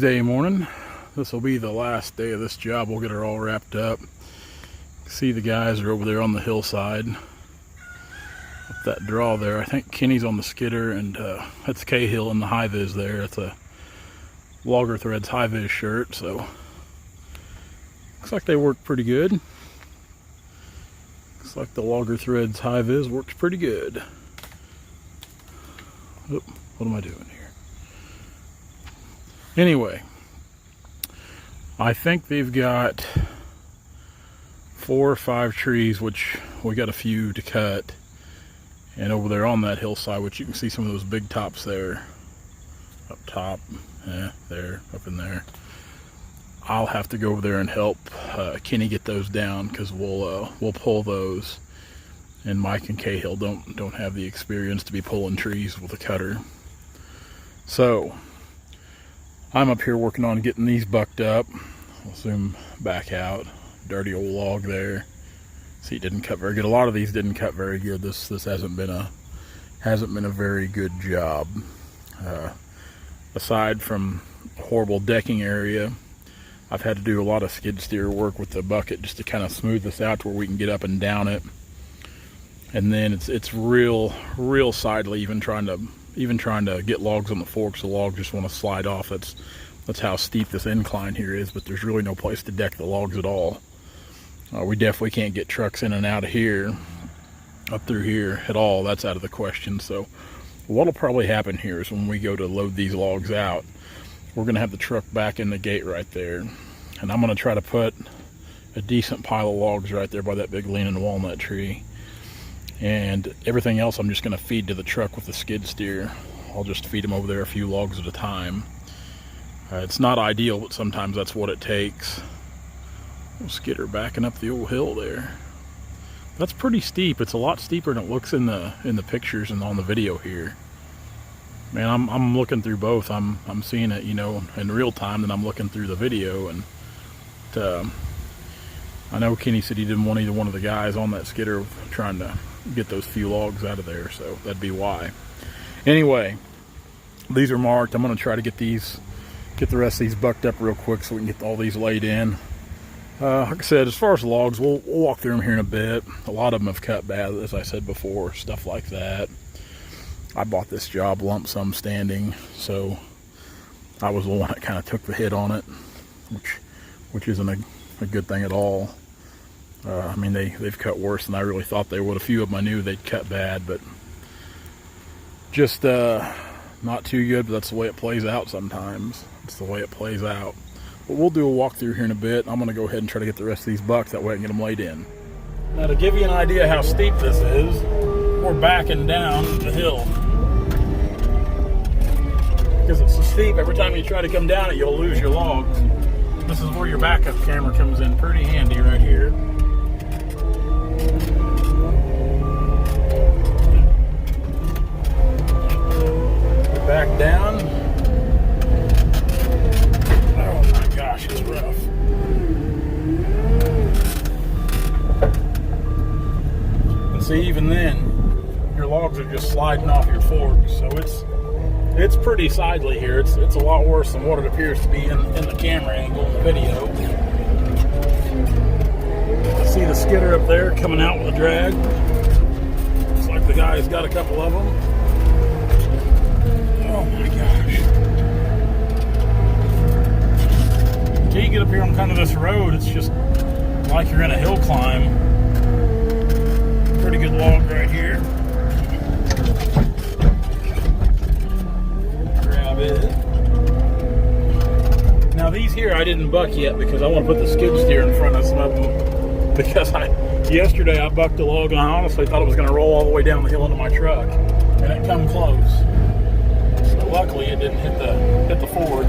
Tuesday morning. This will be the last day of this job. We'll get her all wrapped up. See, the guys are over there on the hillside up that draw there. I think Kenny's on the skidder, and that's Cahill in the high vis there. It's a Logger Threads high vis shirt, so looks like they work pretty good. Looks like the Logger Threads high vis works pretty good. Oop, what am I doing here? Anyway, I think they've got 4 or 5 trees, which we got a few to cut, and over there on that hillside, which you can see some of those big tops there up top, there, up in there. I'll have to go over there and help Kenny get those down, because we'll pull those, and Mike and Cahill don't have the experience to be pulling trees with a cutter. So I'm up here working on getting these bucked up. I'll zoom back out. Dirty old log there. See, it didn't cut very good. A lot of these didn't cut very good. This hasn't been a very good job. Aside from horrible decking area, I've had to do a lot of skid steer work with the bucket just to kind of smooth this out to where we can get up and down it. And then it's real sidely, even trying to get logs on the forks. The logs just want to slide off. That's how steep this incline here is, but there's really no place to deck the logs at all. We definitely can't get trucks in and out of here, up through here at all. That's out of the question. So what'll probably happen here is when we go to load these logs out, we're gonna have the truck back in the gate right there, and I'm gonna try to put a decent pile of logs right there by that big leaning walnut tree, and everything else I'm just gonna feed to the truck with the skid steer. I'll just feed them over there a few logs at a time. It's not ideal, but sometimes that's what it takes. We'll skid her backing up the old hill there. That's pretty steep. It's a lot steeper than it looks in the pictures and on the video here. Man, I'm looking through both. I'm seeing it, in real time, and I'm looking through the video. And I know Kenny said he didn't want either one of the guys on that skidder trying to get those few logs out of there, so that'd be why. Anyway, these are marked. I'm gonna try to get the rest of these bucked up real quick so we can get all these laid in. Like I said, as far as logs, we'll walk through them here in a bit. A lot of them have cut bad, as I said before, stuff like that. I bought this job lump sum standing, so I was the one that kind of took the hit on it, which isn't a good thing at all. I mean, they've cut worse than I really thought they would. A few of them I knew they'd cut bad, but just not too good. But that's the way it plays out sometimes. It's the way it plays out. But we'll do a walkthrough here in a bit. I'm going to go ahead and try to get the rest of these bucked. That way I can get them laid in. Now, to give you an idea how steep this is, we're backing down the hill. Because it's so steep, every time you try to come down it, you'll lose your logs. This is where your backup camera comes in pretty handy right here. Back down. Oh my gosh, it's rough. And see, even then, your logs are just sliding off your forks, so it's pretty sidely here. It's a lot worse than what it appears to be in the camera angle in the video. I see the skidder up there coming out with a drag. Looks like the guy's got a couple of them. Oh my gosh. Until you get up here on kind of this road, it's just like you're in a hill climb. Pretty good log right here. Grab it. Now these here I didn't buck yet because I want to put the skid steer in front of some of them. Because yesterday I bucked a log and I honestly thought it was going to roll all the way down the hill into my truck. And it come close. Luckily, it didn't hit the Ford.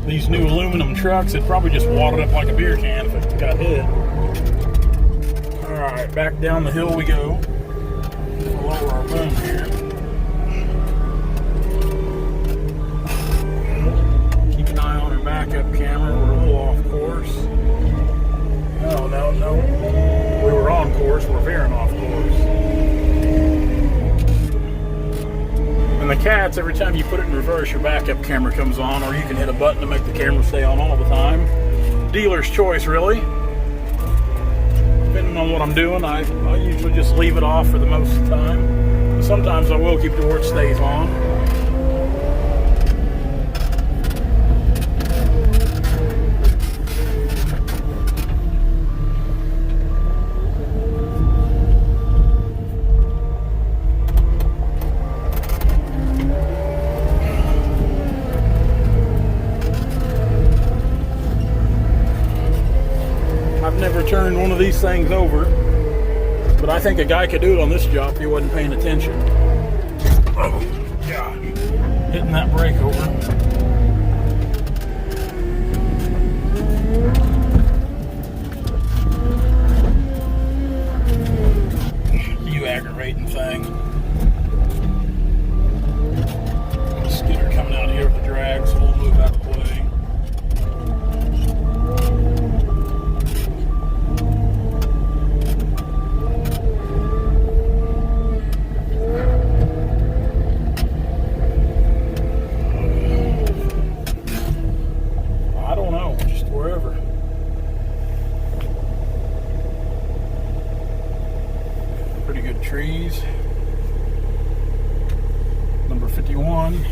These new aluminum trucks, it probably just wadded up like a beer can if it got hit. All right, back down the hill we go. We'll lower our boom here. Keep an eye on our backup camera. We're a little off course. No. We were on course. We're veering off course. the cats, every time you put it in reverse, your backup camera comes on, or you can hit a button to make the camera stay on all the time. Dealer's choice, really. Depending on what I'm doing, I usually just leave it off for the most of the time. Sometimes I will keep it where it stays on. Turn one of these things over, but I think a guy could do it on this job if he wasn't paying attention. Oh God, hitting that brake over. You aggravating thing. Skidder coming out here with the drag, so we'll move out of the way. Pretty good trees. Number 51.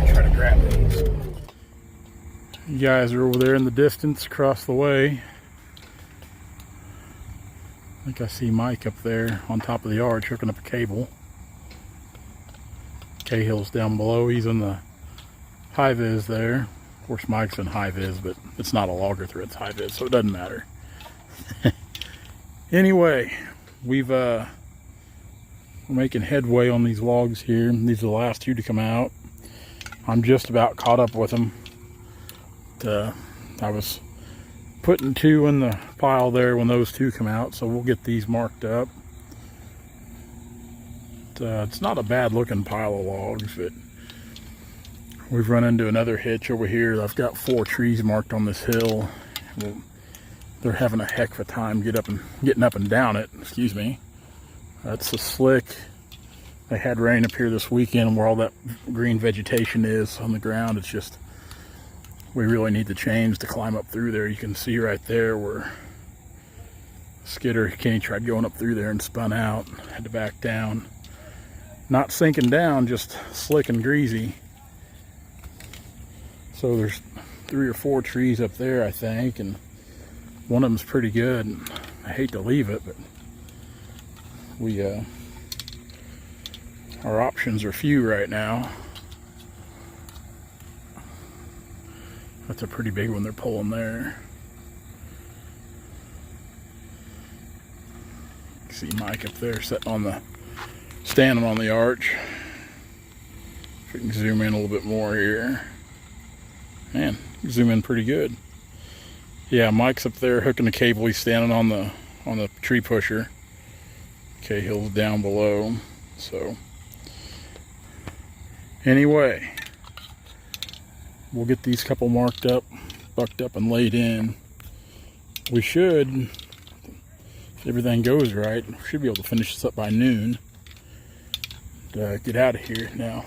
Try to grab these. You guys are over there in the distance across the way. I think I see Mike up there on top of the arch hooking up a cable. Cahill's down below. He's in the high vis there. Of course, Mike's in high vis, but it's not a logger thread, it's high vis, so it doesn't matter. Anyway, we're making headway on these logs here. These are the last two to come out. I'm just about caught up with them. I was putting two in the pile there when those two come out, so we'll get these marked up. It's not a bad looking pile of logs, but we've run into another hitch over here. I've got 4 trees marked on this hill. They're having a heck of a time getting up and down it. Excuse me. That's the slick. They had rain up here this weekend where all that green vegetation is on the ground. It's just, we really need the chains to climb up through there. You can see right there where Skidder, Kenny tried going up through there and spun out. Had to back down. Not sinking down, just slick and greasy. So there's 3 or 4 trees up there, I think, and one of them's pretty good. And I hate to leave it, but our options are few right now. That's a pretty big one they're pulling there. See Mike up there standing on the arch. If we can zoom in a little bit more here. Man, zoom in pretty good. Yeah, Mike's up there hooking the cable. He's standing on the tree pusher. Cahill's down below. So anyway, we'll get these couple marked up, bucked up and laid in. We should, if everything goes right, we should be able to finish this up by noon. Get out of here now.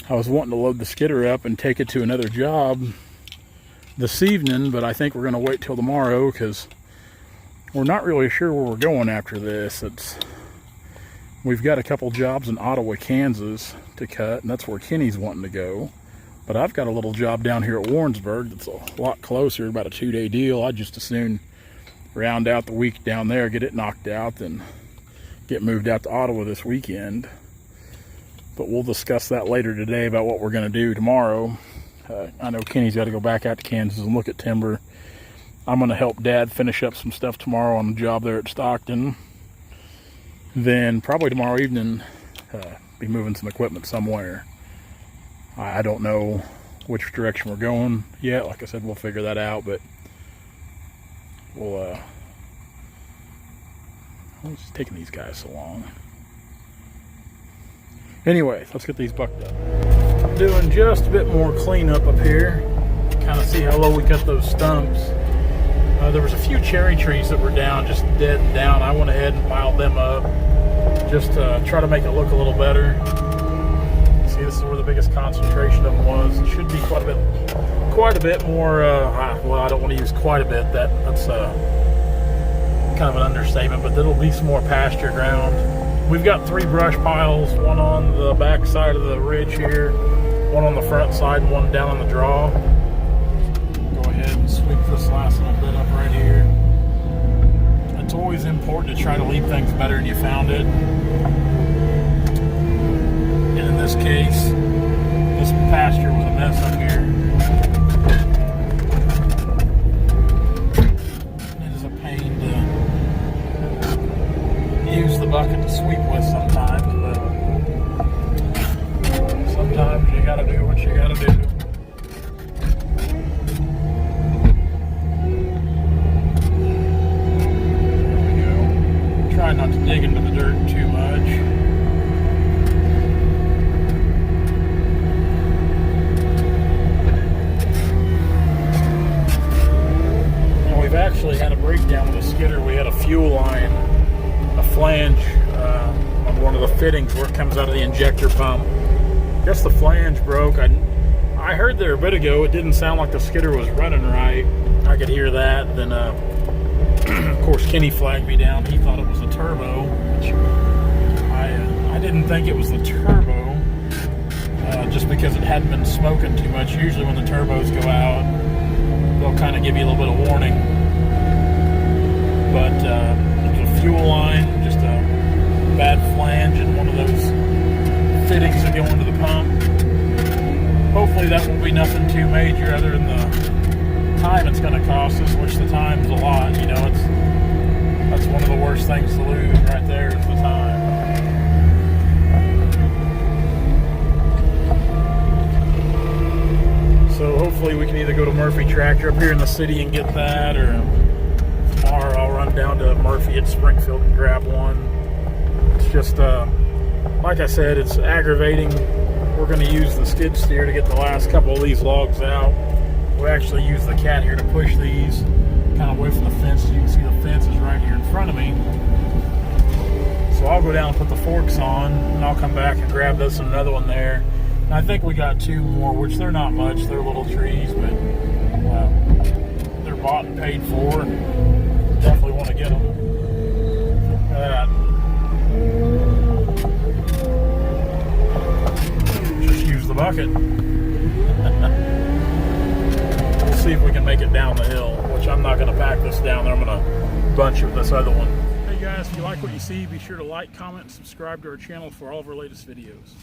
I was wanting to load the skidder up and take it to another job this evening, but I think we're going to wait till tomorrow because we're not really sure where we're going after this. We've got a couple jobs in Ottawa, Kansas to cut, and that's where Kenny's wanting to go. But I've got a little job down here at Warrensburg that's a lot closer, about a 2-day deal. I'd just as soon round out the week down there, get it knocked out, than get moved out to Ottawa this weekend. But we'll discuss that later today about what we're going to do tomorrow. I know Kenny's got to go back out to Kansas and look at timber. I'm going to help Dad finish up some stuff tomorrow on the job there at Stockton. Then probably tomorrow evening, be moving some equipment somewhere. I don't know which direction we're going yet. Like I said, we'll figure that out, but what's taking these guys so long? Anyway, let's get these bucked up. I'm doing just a bit more cleanup up here. Kind of see how low we cut those stumps. There was a few cherry trees that were down, just dead and down. I went ahead and piled them up just to try to make it look a little better. See, this is where the biggest concentration of them was. It should be quite a bit more. Well, I don't want to use quite a bit. That's kind of an understatement, but there'll be some more pasture ground. We've got 3 brush piles, one on the back side of the ridge here, one on the front side, and one down on the draw. Go ahead and sweep this last little bit up right here. It's always important to try to leave things better than you found it. And in this case, this pasture was a mess up here. It is a pain to use the bucket to sweep with sometimes, but sometimes you gotta do what you gotta do. Try not to dig into the dirt too much. Now we've actually had a breakdown with a skidder. We had a fuel line, a flange on one of the fittings where it comes out of the injector pump. I guess the flange broke. I heard there a bit ago it didn't sound like the skidder was running right. I could hear that. Then of course, Kenny flagged me down. He thought it was a turbo, which I didn't think it was the turbo, just because it hadn't been smoking too much. Usually when the turbos go out, they'll kind of give you a little bit of warning. But it's a fuel line, just a bad flange and one of those fittings that go into the pump. Hopefully that won't be nothing too major other than the time it's going to cost us, which the time's a lot. You know, that's one of the worst things to lose right there is the time. So hopefully we can either go to Murphy Tractor up here in the city and get that, or tomorrow I'll run down to Murphy at Springfield and grab one. It's just like I said, it's aggravating. We're going to use the skid steer to get the last couple of these logs out. We actually use the cat here to push these kind of away from the fence. You can see the fence is right here in front of me. So I'll go down and put the forks on, and I'll come back and grab this and another one there. And I think we got 2 more, which they're not much. They're little trees, but they're bought and paid for, and definitely want to get them. Just use the bucket. See if we can make it down the hill, which I'm not going to pack this down there. I'm going to bunch of this other one. Hey guys, if you like what you see, be sure to like, comment, and subscribe to our channel for all of our latest videos.